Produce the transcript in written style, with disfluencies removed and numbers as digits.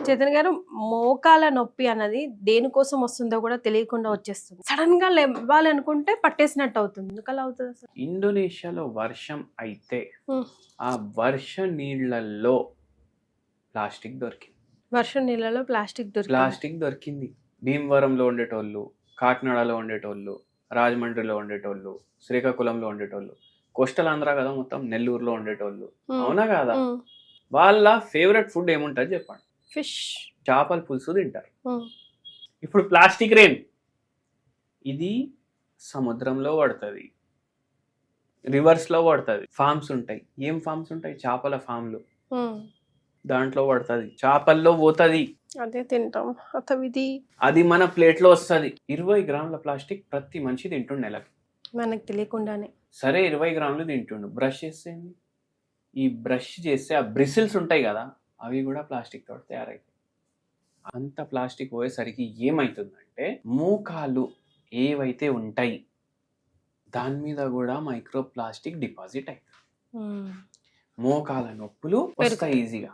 చైతన్య గారు, మోకాల నొప్పి అన్నది దేనికోసం వస్తుందో కూడా తెలియకుండా వచ్చేస్తుంది. సడన్ గా లేవాలనుకుంటే పట్టేసినట్టు అవుతుంది. ఎందుకలా అవుతుంది అసలు? ఇండోనేషియాలో వర్షం అయితే ఉమ్. ఆ వర్ష నీళ్ళల్లో ప్లాస్టిక్ దొరికింది. వర్షం నీళ్ళలో ప్లాస్టిక్ దొరికింది. భీమవరంలో ఉండేటోళ్ళు, కాకినాడలో ఉండేటోళ్ళు, రాజమండ్రిలో ఉండేటోళ్ళు, శ్రీకాకుళంలో ఉండేటోళ్ళు, కోస్టల్ ఆంధ్ర కదా మొత్తం, నెల్లూరులో ఉండేటోళ్ళు, అవునా కాదా? వాళ్ళ ఫేవరెట్ ఫుడ్ ఏముంటుంది చెప్పండి? ఫిష్, చేపల పులుసు తింటారు. ఇప్పుడు ప్లాస్టిక్ రెయిన్ ఇది సముద్రంలో పడుతుంది, రివర్స్ లో పడుతుంది. ఫార్మ్స్ ఉంటాయి. ఏం ఫార్మ్స్ ఉంటాయి? చేపల ఫామ్లు. దాంట్లో పడుతుంది, చేపల్లో పోతుంది, అదే తింటాం. అతవిది అది మన ప్లేట్లో వస్తుంది. 20 గ్రాముల ప్లాస్టిక్ ప్రతి మనిషి తింటుండు నెలకి, మనకు తెలియకుండానే. సరే 20 గ్రాములు తింటుండు. బ్రష్ చేస్తే ఈ బ్రష్ చేస్తే ఆ బ్రిసిల్స్ ఉంటాయి కదా, అవి కూడా ప్లాస్టిక్ తోటి తయారవుతాయి. అంత ప్లాస్టిక్ పోయేసరికి ఏమవుతుందంటే మోకాలు ఏవైతే ఉంటాయి దాని మీద కూడా మైక్రో ప్లాస్టిక్ డిపాజిట్ అవుతుంది. మోకాల నొప్పులు వస్తాయి ఈజీగా.